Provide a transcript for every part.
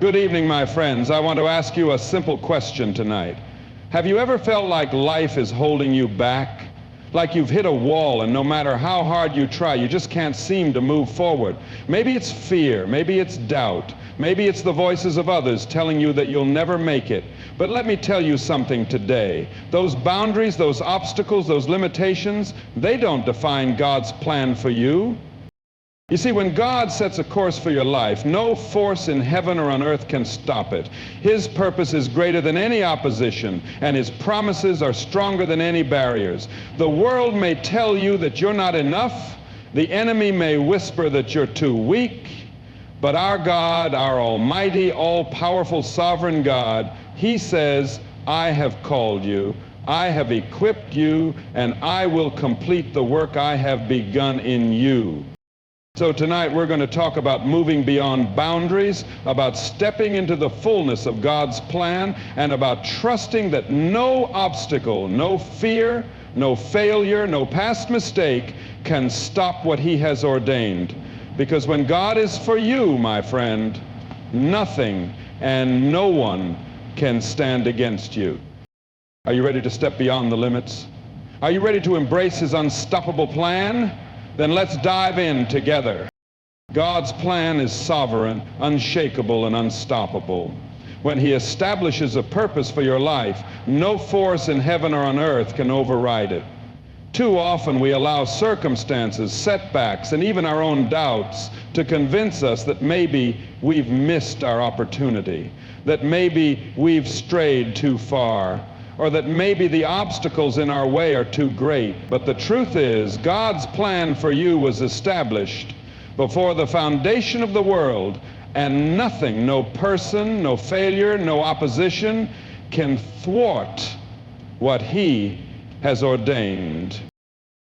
Good evening, my friends. I want to ask you a simple question tonight. Have you ever felt like life is holding you back? Like you've hit a wall and no matter how hard you try, you just can't seem to move forward? Maybe it's fear, maybe it's doubt, maybe it's the voices of others telling you that you'll never make it. But let me tell you something today. Those boundaries, those obstacles, those limitations, they don't define God's plan for you. You see, when God sets a course for your life, no force in heaven or on earth can stop it. His purpose is greater than any opposition, and His promises are stronger than any barriers. The world may tell you that you're not enough. The enemy may whisper that you're too weak. But our God, our almighty, all-powerful, sovereign God, He says, I have called you, I have equipped you, and I will complete the work I have begun in you. So tonight we're going to talk about moving beyond boundaries, about stepping into the fullness of God's plan, and about trusting that no obstacle, no fear, no failure, no past mistake can stop what He has ordained. Because when God is for you, my friend, nothing and no one can stand against you. Are you ready to step beyond the limits? Are you ready to embrace His unstoppable plan? Then let's dive in together. God's plan is sovereign, unshakable, and unstoppable. When He establishes a purpose for your life, no force in heaven or on earth can override it. Too often we allow circumstances, setbacks, and even our own doubts to convince us that maybe we've missed our opportunity, that maybe we've strayed too far, or that maybe the obstacles in our way are too great. But the truth is, God's plan for you was established before the foundation of the world, and nothing, no person, no failure, no opposition can thwart what He has ordained.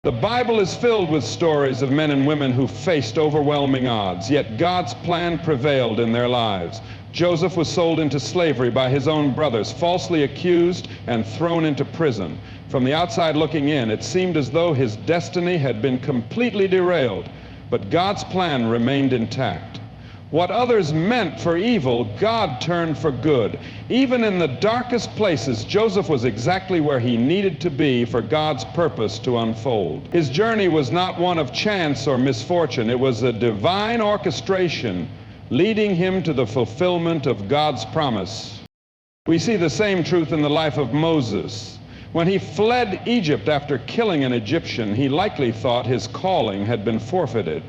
The Bible is filled with stories of men and women who faced overwhelming odds, yet God's plan prevailed in their lives. Joseph was sold into slavery by his own brothers, falsely accused and thrown into prison. From the outside looking in, it seemed as though his destiny had been completely derailed, but God's plan remained intact. What others meant for evil, God turned for good. Even in the darkest places, Joseph was exactly where he needed to be for God's purpose to unfold. His journey was not one of chance or misfortune. It was a divine orchestration leading him to the fulfillment of God's promise. We see the same truth in the life of Moses. When he fled Egypt after killing an Egyptian, he likely thought his calling had been forfeited.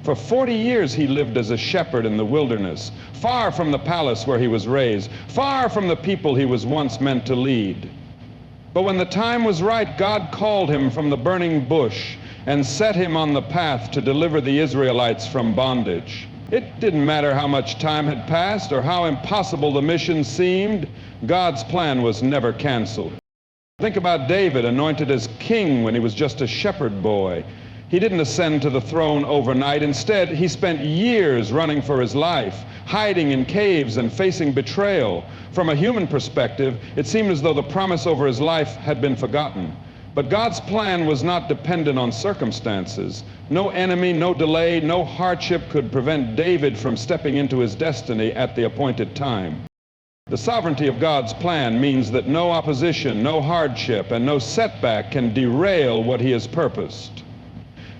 For 40 years he lived as a shepherd in the wilderness, far from the palace where he was raised, far from the people he was once meant to lead. But when the time was right, God called him from the burning bush and set him on the path to deliver the Israelites from bondage. It didn't matter how much time had passed or how impossible the mission seemed, God's plan was never canceled. Think about David, anointed as king when he was just a shepherd boy. He didn't ascend to the throne overnight. Instead, he spent years running for his life, hiding in caves and facing betrayal. From a human perspective, it seemed as though the promise over his life had been forgotten. But God's plan was not dependent on circumstances. No enemy, no delay, no hardship could prevent David from stepping into his destiny at the appointed time. The sovereignty of God's plan means that no opposition, no hardship, and no setback can derail what He has purposed.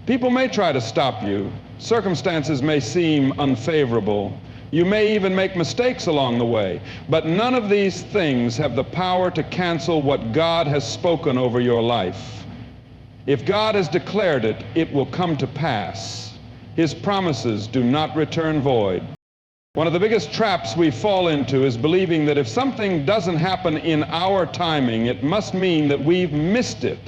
People may try to stop you. Circumstances may seem unfavorable. You may even make mistakes along the way. But none of these things have the power to cancel what God has spoken over your life. If God has declared it, it will come to pass. His promises do not return void. One of the biggest traps we fall into is believing that if something doesn't happen in our timing, it must mean that we've missed it.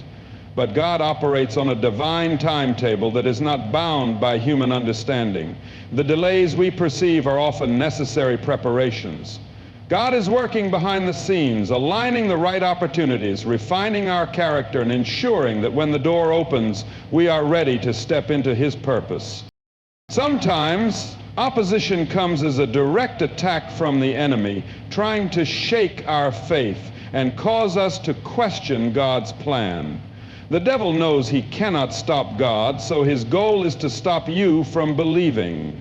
But God operates on a divine timetable that is not bound by human understanding. The delays we perceive are often necessary preparations. God is working behind the scenes, aligning the right opportunities, refining our character, and ensuring that when the door opens, we are ready to step into His purpose. Sometimes opposition comes as a direct attack from the enemy, trying to shake our faith and cause us to question God's plan. The devil knows he cannot stop God, so his goal is to stop you from believing.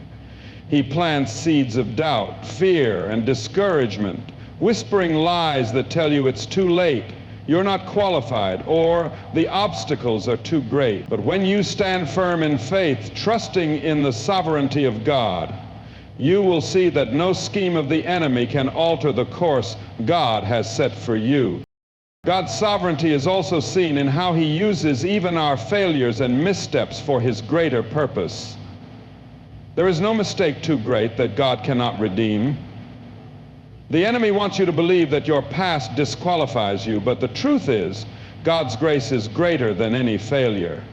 He plants seeds of doubt, fear, and discouragement, whispering lies that tell you it's too late, you're not qualified, or the obstacles are too great. But when you stand firm in faith, trusting in the sovereignty of God, you will see that no scheme of the enemy can alter the course God has set for you. God's sovereignty is also seen in how he uses even our failures and missteps for his greater purpose. There is no mistake too great that God cannot redeem. The enemy wants you to believe that your past disqualifies you, but the truth is, God's grace is greater than any failure.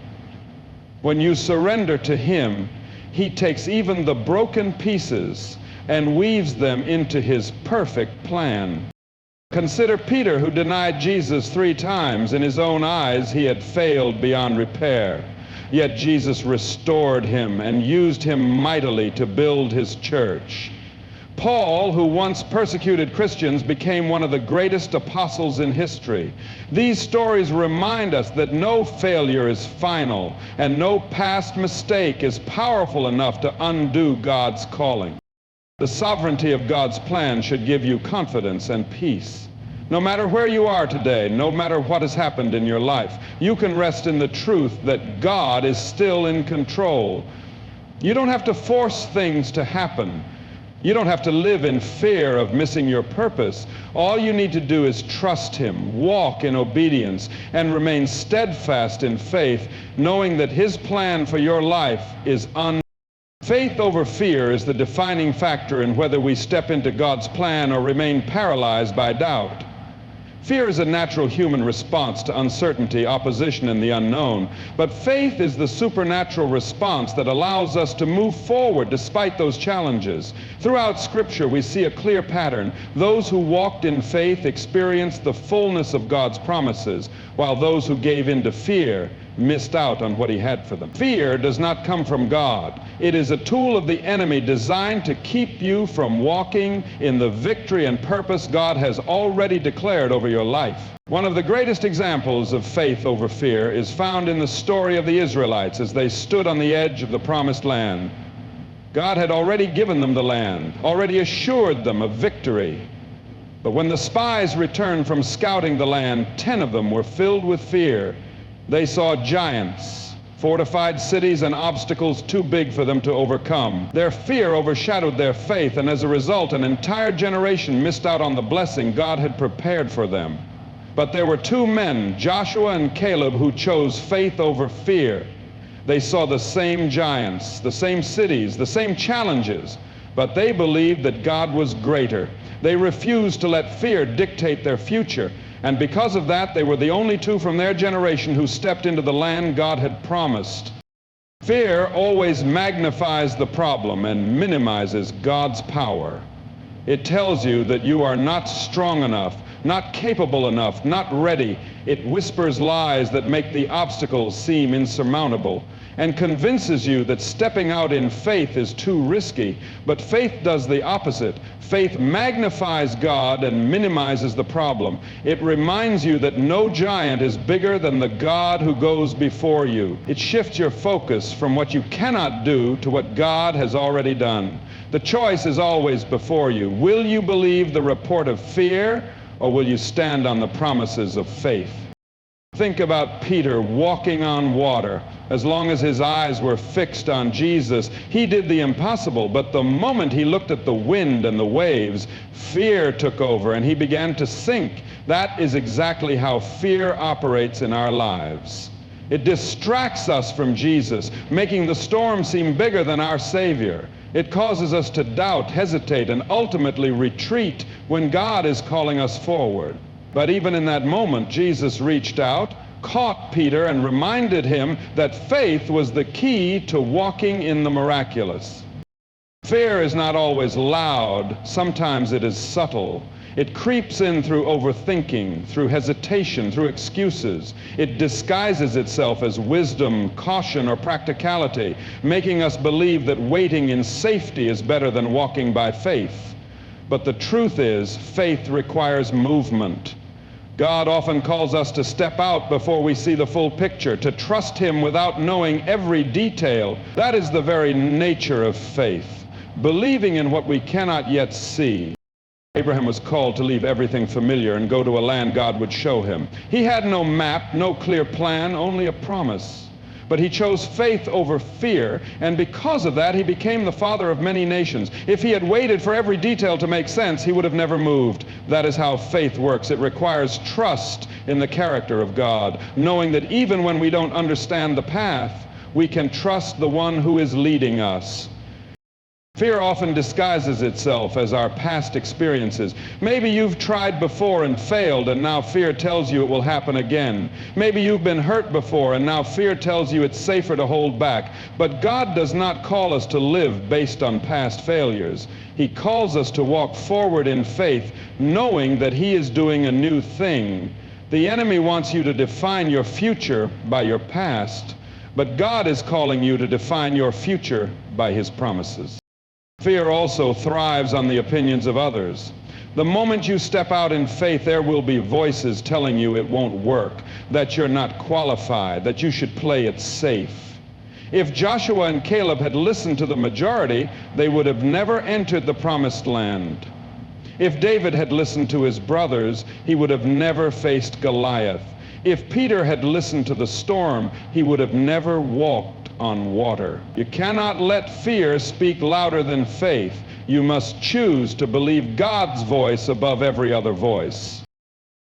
When you surrender to him, he takes even the broken pieces and weaves them into his perfect plan. Consider Peter, who denied Jesus 3 times. In his own eyes, he had failed beyond repair. Yet Jesus restored him and used him mightily to build his church. Paul, who once persecuted Christians, became one of the greatest apostles in history. These stories remind us that no failure is final, and no past mistake is powerful enough to undo God's calling. The sovereignty of God's plan should give you confidence and peace. No matter where you are today, no matter what has happened in your life, you can rest in the truth that God is still in control. You don't have to force things to happen. You don't have to live in fear of missing your purpose. All you need to do is trust him, walk in obedience, and remain steadfast in faith, knowing that his plan for your life is Faith over fear is the defining factor in whether we step into God's plan or remain paralyzed by doubt. Fear is a natural human response to uncertainty, opposition, and the unknown. But faith is the supernatural response that allows us to move forward despite those challenges. Throughout Scripture, we see a clear pattern. Those who walked in faith experienced the fullness of God's promises, while those who gave in to fear missed out on what he had for them. Fear does not come from God. It is a tool of the enemy designed to keep you from walking in the victory and purpose God has already declared over your life. One of the greatest examples of faith over fear is found in the story of the Israelites as they stood on the edge of the promised land. God had already given them the land, already assured them of victory. But when the spies returned from scouting the land, 10 of them were filled with fear. They saw giants, fortified cities, and obstacles too big for them to overcome. Their fear overshadowed their faith, and as a result, an entire generation missed out on the blessing God had prepared for them. But there were 2 men, Joshua and Caleb, who chose faith over fear. They saw the same giants, the same cities, the same challenges, but they believed that God was greater. They refused to let fear dictate their future. And because of that, they were the only 2 from their generation who stepped into the land God had promised. Fear always magnifies the problem and minimizes God's power. It tells you that you are not strong enough, not capable enough, not ready. It whispers lies that make the obstacles seem insurmountable, and convinces you that stepping out in faith is too risky. But faith does the opposite. Faith magnifies God and minimizes the problem. It reminds you that no giant is bigger than the God who goes before you. It shifts your focus from what you cannot do to what God has already done. The choice is always before you. Will you believe the report of fear, or will you stand on the promises of faith? Think about Peter walking on water. As long as his eyes were fixed on Jesus, he did the impossible. But the moment he looked at the wind and the waves, fear took over and he began to sink. That is exactly how fear operates in our lives. It distracts us from Jesus, making the storm seem bigger than our Savior. It causes us to doubt, hesitate, and ultimately retreat when God is calling us forward. But even in that moment, Jesus reached out, caught Peter, and reminded him that faith was the key to walking in the miraculous. Fear is not always loud. Sometimes it is subtle. It creeps in through overthinking, through hesitation, through excuses. It disguises itself as wisdom, caution, or practicality, making us believe that waiting in safety is better than walking by faith. But the truth is, faith requires movement. God often calls us to step out before we see the full picture, to trust him without knowing every detail. That is the very nature of faith. believing in what we cannot yet see. Abraham was called to leave everything familiar and go to a land God would show him. He had no map, no clear plan, only a promise. But he chose faith over fear, and because of that, he became the father of many nations. If he had waited for every detail to make sense, he would have never moved. That is how faith works. It requires trust in the character of God, knowing that even when we don't understand the path, we can trust the one who is leading us. Fear often disguises itself as our past experiences. Maybe you've tried before and failed, and now fear tells you it will happen again. Maybe you've been hurt before, and now fear tells you it's safer to hold back. But God does not call us to live based on past failures. He calls us to walk forward in faith, knowing that He is doing a new thing. The enemy wants you to define your future by your past, but God is calling you to define your future by His promises. Fear also thrives on the opinions of others. The moment you step out in faith, there will be voices telling you it won't work, that you're not qualified, that you should play it safe. If Joshua and Caleb had listened to the majority, they would have never entered the promised land. If David had listened to his brothers, he would have never faced Goliath. If Peter had listened to the storm, he would have never walked on water. You cannot let fear speak louder than faith. You must choose to believe God's voice above every other voice.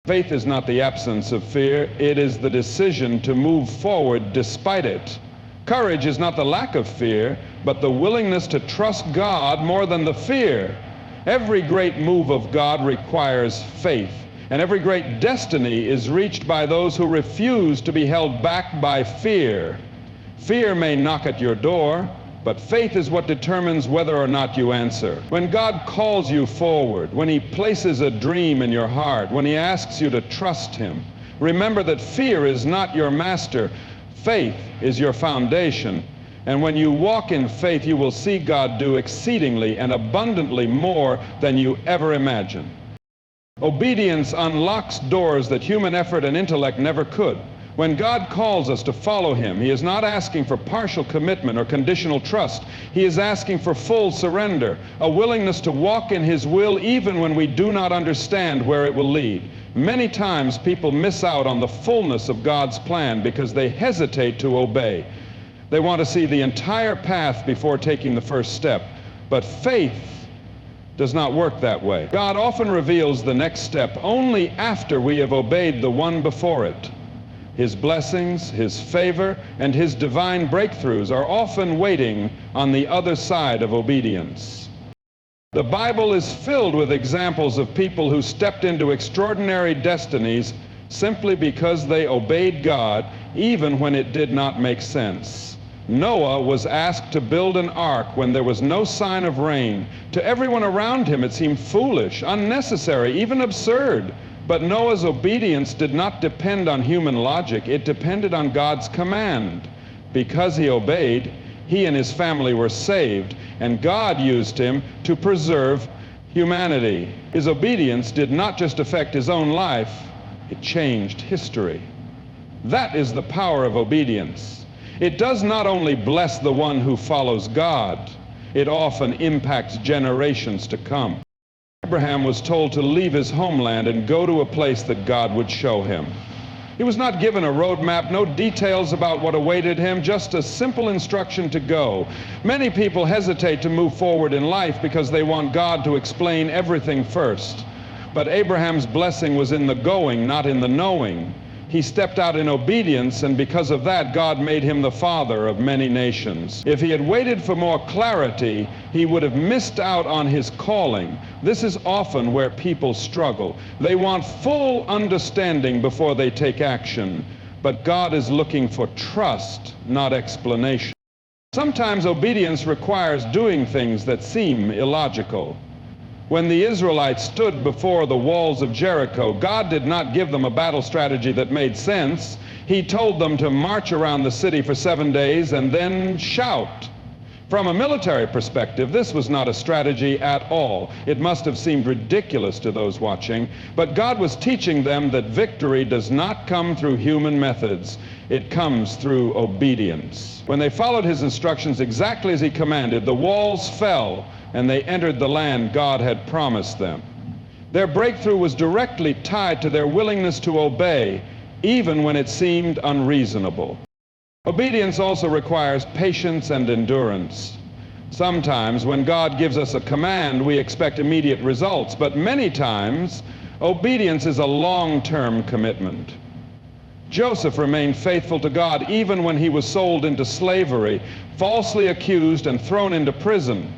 Faith is not the absence of fear. It is the decision to move forward despite it. Courage is not the lack of fear, but the willingness to trust God more than the fear. Every great move of God requires faith, and every great destiny is reached by those who refuse to be held back by fear. Fear may knock at your door, but faith is what determines whether or not you answer. When God calls you forward, when He places a dream in your heart, when He asks you to trust Him, remember that fear is not your master. Faith is your foundation. And when you walk in faith, you will see God do exceedingly and abundantly more than you ever imagined. Obedience unlocks doors that human effort and intellect never could. When God calls us to follow Him, He is not asking for partial commitment or conditional trust. He is asking for full surrender, a willingness to walk in His will even when we do not understand where it will lead. Many times people miss out on the fullness of God's plan because they hesitate to obey. They want to see the entire path before taking the first step. But faith does not work that way. God often reveals the next step only after we have obeyed the one before it. His blessings, His favor, and His divine breakthroughs are often waiting on the other side of obedience. The Bible is filled with examples of people who stepped into extraordinary destinies simply because they obeyed God, even when it did not make sense. Noah was asked to build an ark when there was no sign of rain. To everyone around him, it seemed foolish, unnecessary, even absurd. But Noah's obedience did not depend on human logic. It depended on God's command. Because he obeyed, he and his family were saved, and God used him to preserve humanity. His obedience did not just affect his own life, it changed history. That is the power of obedience. It does not only bless the one who follows God, it often impacts generations to come. Abraham was told to leave his homeland and go to a place that God would show him. He was not given a roadmap, no details about what awaited him, just a simple instruction to go. Many people hesitate to move forward in life because they want God to explain everything first. But Abraham's blessing was in the going, not in the knowing. He stepped out in obedience, and because of that, God made him the father of many nations. If he had waited for more clarity, he would have missed out on his calling. This is often where people struggle. They want full understanding before they take action, but God is looking for trust, not explanation. Sometimes obedience requires doing things that seem illogical. When the Israelites stood before the walls of Jericho, God did not give them a battle strategy that made sense. He told them to march around the city for 7 days and then shout. From a military perspective, this was not a strategy at all. It must have seemed ridiculous to those watching, but God was teaching them that victory does not come through human methods. It comes through obedience. When they followed his instructions exactly as he commanded, the walls fell, and they entered the land God had promised them. Their breakthrough was directly tied to their willingness to obey, even when it seemed unreasonable. Obedience also requires patience and endurance. Sometimes when God gives us a command, we expect immediate results, but many times, obedience is a long-term commitment. Joseph remained faithful to God even when he was sold into slavery, falsely accused and thrown into prison.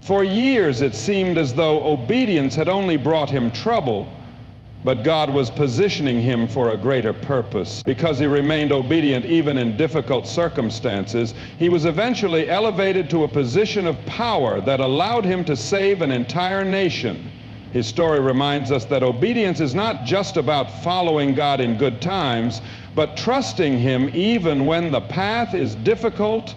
For years it seemed as though obedience had only brought him trouble, but God was positioning him for a greater purpose. Because he remained obedient even in difficult circumstances, he was eventually elevated to a position of power that allowed him to save an entire nation. His story reminds us that obedience is not just about following God in good times, but trusting Him even when the path is difficult.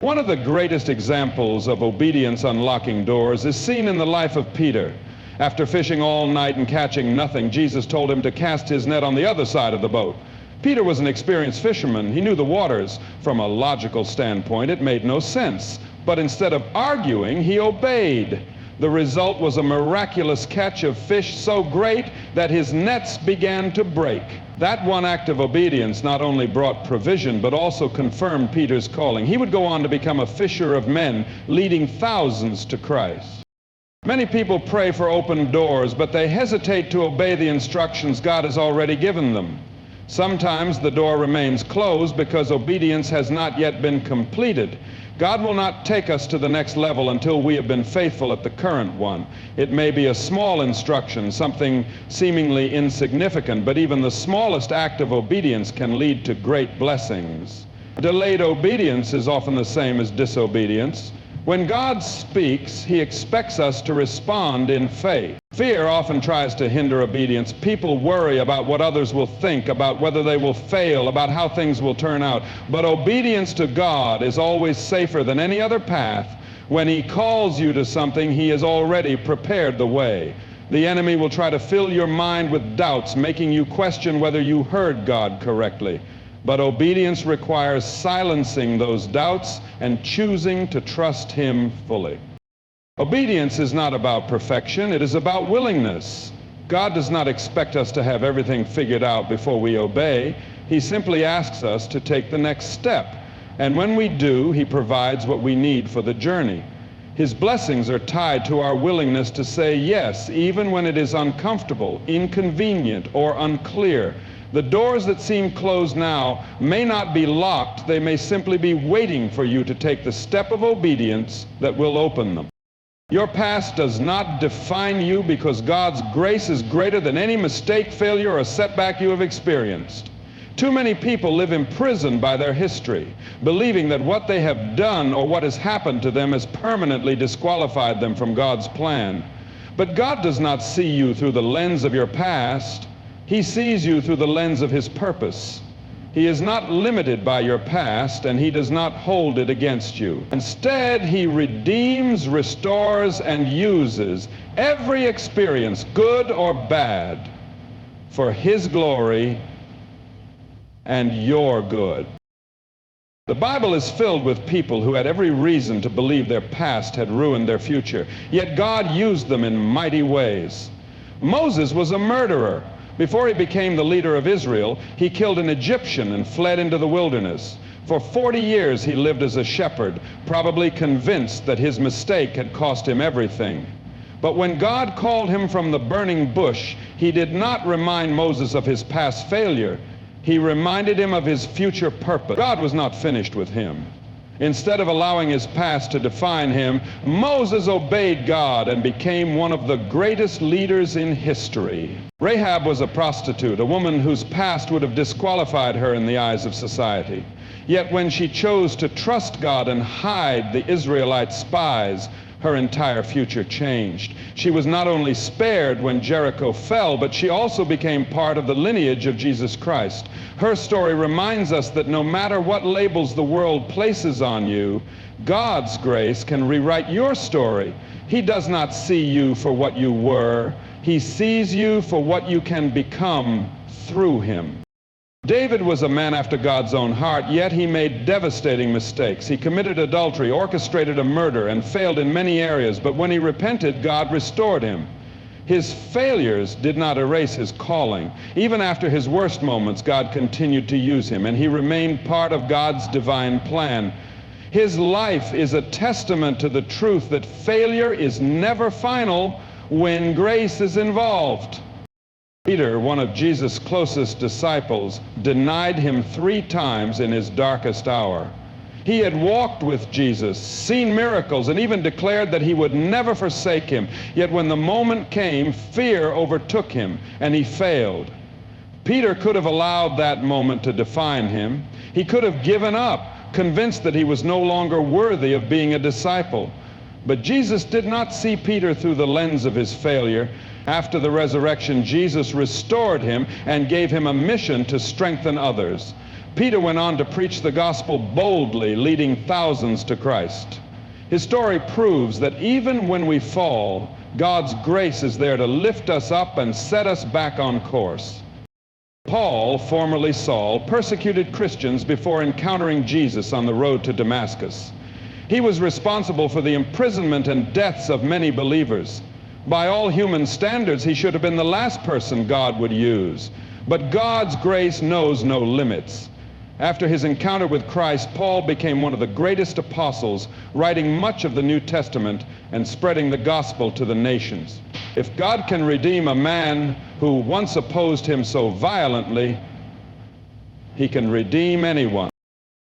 One of the greatest examples of obedience unlocking doors is seen in the life of Peter. After fishing all night and catching nothing, Jesus told him to cast his net on the other side of the boat. Peter was an experienced fisherman. He knew the waters. From a logical standpoint, it made no sense. But instead of arguing, he obeyed. The result was a miraculous catch of fish so great that his nets began to break. That one act of obedience not only brought provision, but also confirmed Peter's calling. He would go on to become a fisher of men, leading thousands to Christ. Many people pray for open doors, but they hesitate to obey the instructions God has already given them. Sometimes the door remains closed because obedience has not yet been completed. God will not take us to the next level until we have been faithful at the current one. It may be a small instruction, something seemingly insignificant, but even the smallest act of obedience can lead to great blessings. Delayed obedience is often the same as disobedience. When God speaks, He expects us to respond in faith. Fear often tries to hinder obedience. People worry about what others will think, about whether they will fail, about how things will turn out. But obedience to God is always safer than any other path. When He calls you to something, He has already prepared the way. The enemy will try to fill your mind with doubts, making you question whether you heard God correctly. But obedience requires silencing those doubts and choosing to trust Him fully. Obedience is not about perfection, it is about willingness. God does not expect us to have everything figured out before we obey. He simply asks us to take the next step. And when we do, He provides what we need for the journey. His blessings are tied to our willingness to say yes, even when it is uncomfortable, inconvenient, or unclear. The doors that seem closed now may not be locked. They may simply be waiting for you to take the step of obedience that will open them. Your past does not define you because God's grace is greater than any mistake, failure, or setback you have experienced. Too many people live imprisoned by their history, believing that what they have done or what has happened to them has permanently disqualified them from God's plan. But God does not see you through the lens of your past. He sees you through the lens of His purpose. He is not limited by your past, and He does not hold it against you. Instead, He redeems, restores, and uses every experience, good or bad, for His glory and your good. The Bible is filled with people who had every reason to believe their past had ruined their future, yet God used them in mighty ways. Moses was a murderer. Before he became the leader of Israel, he killed an Egyptian and fled into the wilderness. For 40 years he lived as a shepherd, probably convinced that his mistake had cost him everything. But when God called him from the burning bush, He did not remind Moses of his past failure. He reminded him of his future purpose. God was not finished with him. Instead of allowing his past to define him, Moses obeyed God and became one of the greatest leaders in history. Rahab was a prostitute, a woman whose past would have disqualified her in the eyes of society. Yet when she chose to trust God and hide the Israelite spies, her entire future changed. She was not only spared when Jericho fell, but she also became part of the lineage of Jesus Christ. Her story reminds us that no matter what labels the world places on you, God's grace can rewrite your story. He does not see you for what you were. He sees you for what you can become through Him. David was a man after God's own heart, yet he made devastating mistakes. He committed adultery, orchestrated a murder, and failed in many areas. But when he repented, God restored him. His failures did not erase his calling. Even after his worst moments, God continued to use him, and he remained part of God's divine plan. His life is a testament to the truth that failure is never final when grace is involved. Peter, one of Jesus' closest disciples, denied him 3 times in his darkest hour. He had walked with Jesus, seen miracles, and even declared that he would never forsake him. Yet when the moment came, fear overtook him, and he failed. Peter could have allowed that moment to define him. He could have given up, convinced that he was no longer worthy of being a disciple. But Jesus did not see Peter through the lens of his failure. After the resurrection, Jesus restored him and gave him a mission to strengthen others. Peter went on to preach the gospel boldly, leading thousands to Christ. His story proves that even when we fall, God's grace is there to lift us up and set us back on course. Paul, formerly Saul, persecuted Christians before encountering Jesus on the road to Damascus. He was responsible for the imprisonment and deaths of many believers. By all human standards, he should have been the last person God would use. But God's grace knows no limits. After his encounter with Christ, Paul became one of the greatest apostles, writing much of the New Testament and spreading the gospel to the nations. If God can redeem a man who once opposed him so violently, he can redeem anyone.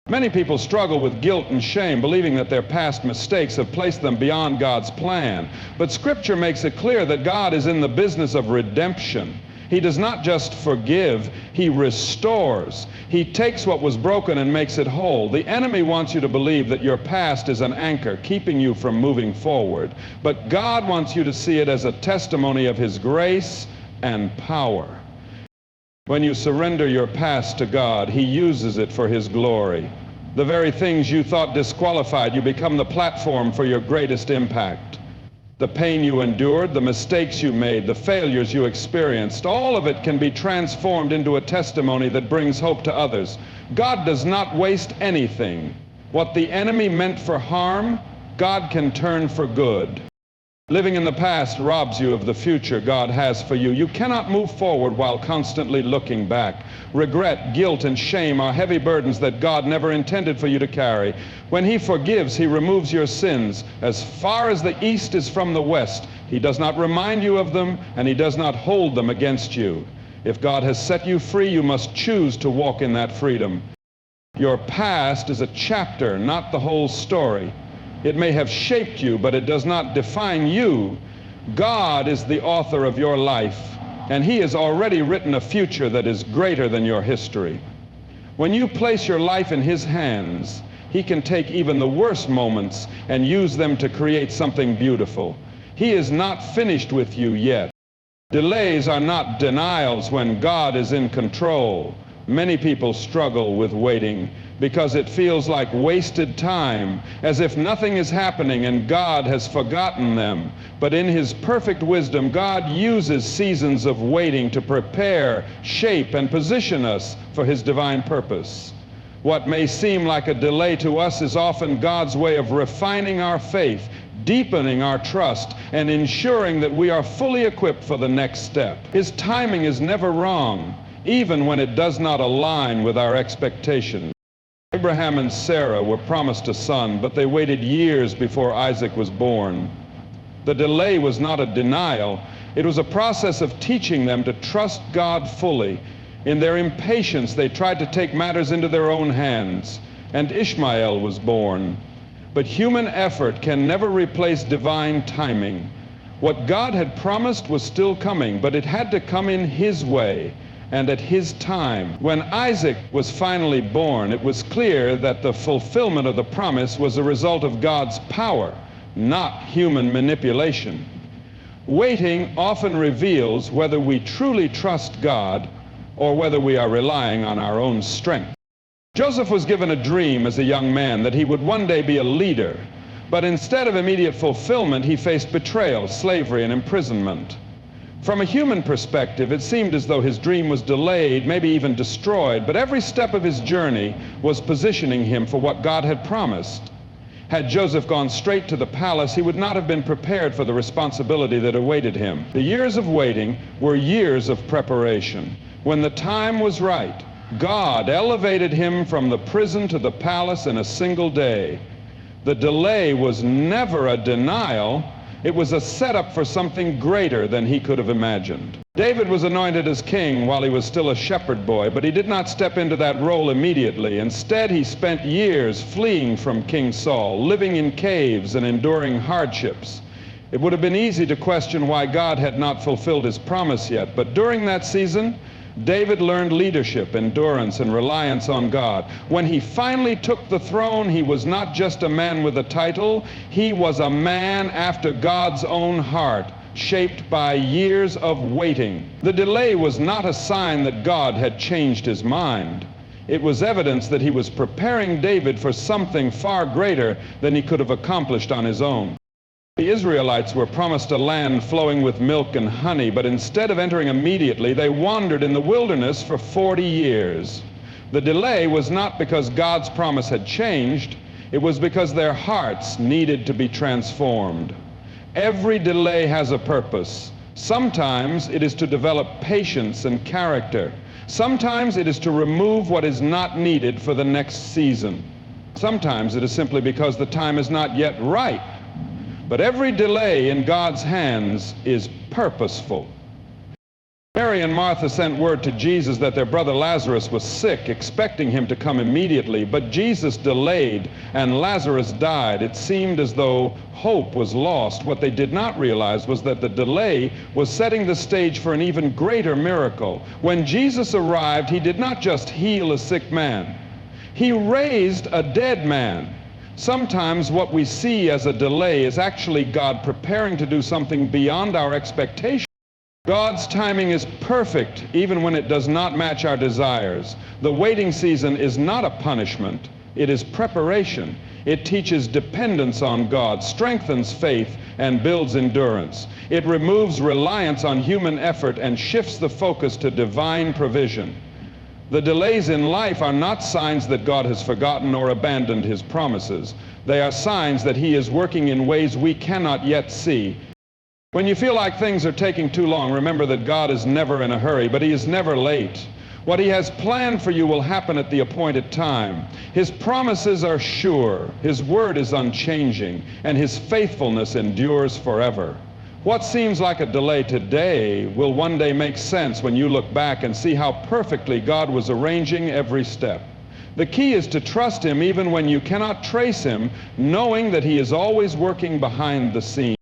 Many people struggle with guilt and shame, believing that their past mistakes have placed them beyond God's plan. But Scripture makes it clear that God is in the business of redemption. He does not just forgive, he restores. He takes what was broken and makes it whole. The enemy wants you to believe that your past is an anchor, keeping you from moving forward. But God wants you to see it as a testimony of his grace and power. When you surrender your past to God, he uses it for his glory. The very things you thought disqualified you become the platform for your greatest impact. The pain you endured, the mistakes you made, the failures you experienced, all of it can be transformed into a testimony that brings hope to others. God does not waste anything. What the enemy meant for harm, God can turn for good. Living in the past robs you of the future God has for you. You cannot move forward while constantly looking back. Regret, guilt, and shame are heavy burdens that God never intended for you to carry. When he forgives, he removes your sins. As far as the east is from the west, he does not remind you of them, and he does not hold them against you. If God has set you free, you must choose to walk in that freedom. Your past is a chapter, not the whole story. It may have shaped you, but it does not define you. God is the author of your life, and he has already written a future that is greater than your history. When you place your life in his hands, he can take even the worst moments and use them to create something beautiful. He is not finished with you yet. Delays are not denials when God is in control. Many people struggle with waiting because it feels like wasted time, as if nothing is happening and God has forgotten them. But in his perfect wisdom, God uses seasons of waiting to prepare, shape, and position us for his divine purpose. What may seem like a delay to us is often God's way of refining our faith, deepening our trust, and ensuring that we are fully equipped for the next step. His timing is never wrong, even when it does not align with our expectations. Abraham and Sarah were promised a son, but they waited years before Isaac was born. The delay was not a denial. It was a process of teaching them to trust God fully. In their impatience, they tried to take matters into their own hands, and Ishmael was born. But human effort can never replace divine timing. What God had promised was still coming, but it had to come in his way and at his time. When Isaac was finally born, it was clear that the fulfillment of the promise was a result of God's power, not human manipulation. Waiting often reveals whether we truly trust God or whether we are relying on our own strength. Joseph was given a dream as a young man that he would one day be a leader, but instead of immediate fulfillment, he faced betrayal, slavery, and imprisonment. From a human perspective, it seemed as though his dream was delayed, maybe even destroyed, but every step of his journey was positioning him for what God had promised. Had Joseph gone straight to the palace, he would not have been prepared for the responsibility that awaited him. The years of waiting were years of preparation. When the time was right, God elevated him from the prison to the palace in a single day. The delay was never a denial. It was a setup for something greater than he could have imagined. David was anointed as king while he was still a shepherd boy, but he did not step into that role immediately. Instead, he spent years fleeing from King Saul, living in caves and enduring hardships. It would have been easy to question why God had not fulfilled his promise yet, but during that season, David learned leadership, endurance, and reliance on God. When he finally took the throne, he was not just a man with a title, he was a man after God's own heart, shaped by years of waiting. The delay was not a sign that God had changed his mind. It was evidence that he was preparing David for something far greater than he could have accomplished on his own. The Israelites were promised a land flowing with milk and honey, but instead of entering immediately, they wandered in the wilderness for 40 years. The delay was not because God's promise had changed, it was because their hearts needed to be transformed. Every delay has a purpose. Sometimes it is to develop patience and character. Sometimes it is to remove what is not needed for the next season. Sometimes it is simply because the time is not yet right. But every delay in God's hands is purposeful. Mary and Martha sent word to Jesus that their brother Lazarus was sick, expecting him to come immediately. But Jesus delayed, and Lazarus died. It seemed as though hope was lost. What they did not realize was that the delay was setting the stage for an even greater miracle. When Jesus arrived, he did not just heal a sick man. He raised a dead man. Sometimes what we see as a delay is actually God preparing to do something beyond our expectation. God's timing is perfect even when it does not match our desires. The waiting season is not a punishment, it is preparation. It teaches dependence on God, strengthens faith, and builds endurance. It removes reliance on human effort and shifts the focus to divine provision. The delays in life are not signs that God has forgotten or abandoned his promises. They are signs that he is working in ways we cannot yet see. When you feel like things are taking too long, remember that God is never in a hurry, but he is never late. What he has planned for you will happen at the appointed time. His promises are sure, his word is unchanging, and his faithfulness endures forever. What seems like a delay today will one day make sense when you look back and see how perfectly God was arranging every step. The key is to trust him even when you cannot trace him, knowing that he is always working behind the scenes.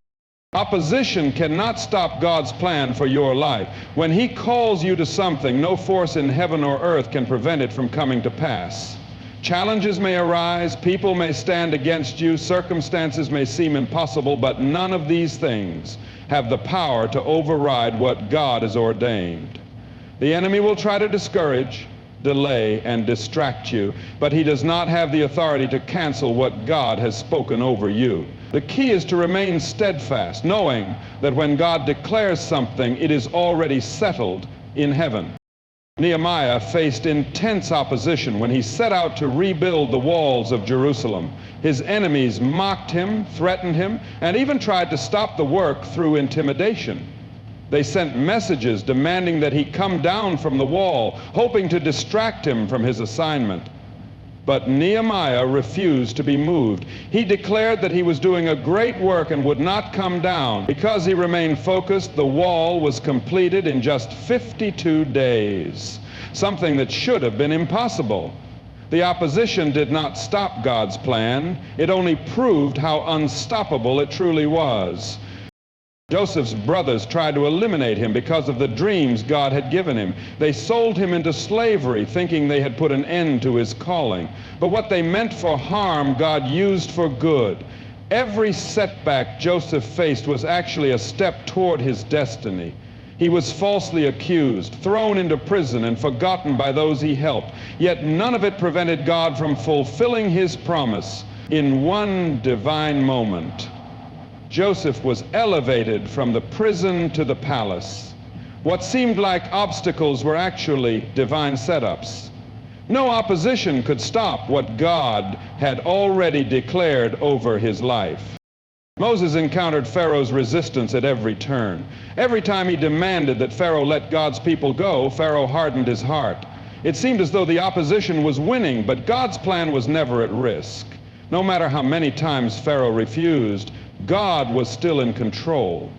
Opposition cannot stop God's plan for your life. When he calls you to something, no force in heaven or earth can prevent it from coming to pass. Challenges may arise, people may stand against you, circumstances may seem impossible, but none of these things have the power to override what God has ordained. The enemy will try to discourage, delay, and distract you, but he does not have the authority to cancel what God has spoken over you. The key is to remain steadfast, knowing that when God declares something, it is already settled in heaven. Nehemiah faced intense opposition when he set out to rebuild the walls of Jerusalem. His enemies mocked him, threatened him, and even tried to stop the work through intimidation. They sent messages demanding that he come down from the wall, hoping to distract him from his assignment. But Nehemiah refused to be moved. He declared that he was doing a great work and would not come down. Because he remained focused, the wall was completed in just 52 days, something that should have been impossible. The opposition did not stop God's plan. It only proved how unstoppable it truly was. Joseph's brothers tried to eliminate him because of the dreams God had given him. They sold him into slavery, thinking they had put an end to his calling. But what they meant for harm, God used for good. Every setback Joseph faced was actually a step toward his destiny. He was falsely accused, thrown into prison, and forgotten by those he helped. Yet none of it prevented God from fulfilling his promise. In one divine moment, Joseph was elevated from the prison to the palace. What seemed like obstacles were actually divine setups. No opposition could stop what God had already declared over his life. Moses encountered Pharaoh's resistance at every turn. Every time he demanded that Pharaoh let God's people go, Pharaoh hardened his heart. It seemed as though the opposition was winning, but God's plan was never at risk. No matter how many times Pharaoh refused, God was still in control.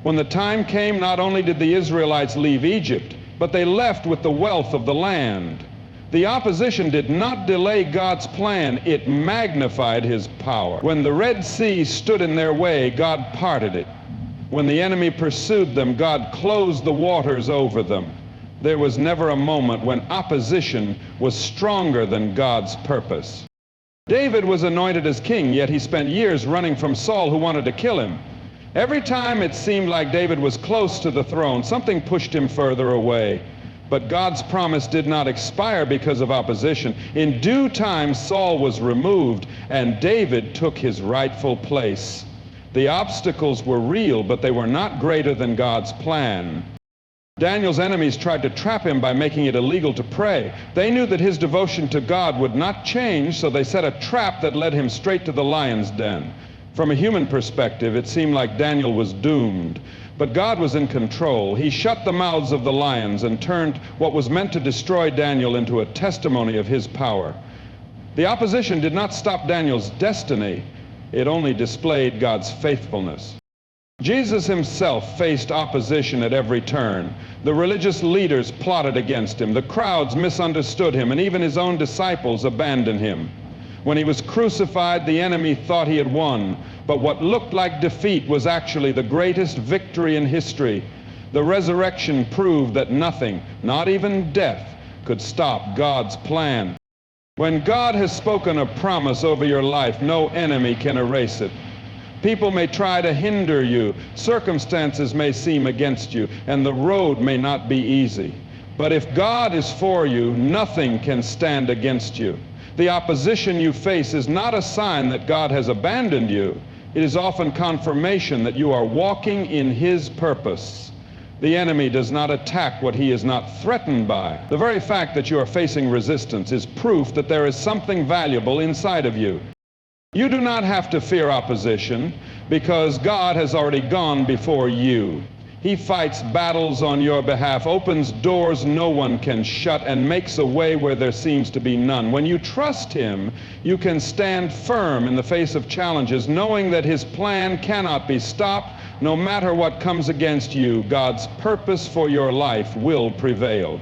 When the time came, not only did the Israelites leave Egypt, but they left with the wealth of the land. The opposition did not delay God's plan, it magnified his power. When the Red Sea stood in their way, God parted it. When the enemy pursued them, God closed the waters over them. There was never a moment when opposition was stronger than God's purpose. David was anointed as king, yet he spent years running from Saul, who wanted to kill him. Every time it seemed like David was close to the throne, something pushed him further away. But God's promise did not expire because of opposition. In due time, Saul was removed, and David took his rightful place. The obstacles were real, but they were not greater than God's plan. Daniel's enemies tried to trap him by making it illegal to pray. They knew that his devotion to God would not change, so they set a trap that led him straight to the lion's den. From a human perspective, it seemed like Daniel was doomed. But God was in control. He shut the mouths of the lions and turned what was meant to destroy Daniel into a testimony of his power. The opposition did not stop Daniel's destiny. It only displayed God's faithfulness. Jesus himself faced opposition at every turn. The religious leaders plotted against him. The crowds misunderstood him, and even his own disciples abandoned him. When he was crucified, the enemy thought he had won, but what looked like defeat was actually the greatest victory in history. The resurrection proved that nothing, not even death, could stop God's plan. When God has spoken a promise over your life, no enemy can erase it. People may try to hinder you, circumstances may seem against you, and the road may not be easy. But if God is for you, nothing can stand against you. The opposition you face is not a sign that God has abandoned you. It is often confirmation that you are walking in his purpose. The enemy does not attack what he is not threatened by. The very fact that you are facing resistance is proof that there is something valuable inside of you. You do not have to fear opposition because God has already gone before you. He fights battles on your behalf, opens doors no one can shut, and makes a way where there seems to be none. When you trust him, you can stand firm in the face of challenges, knowing that his plan cannot be stopped. No matter what comes against you, God's purpose for your life will prevail.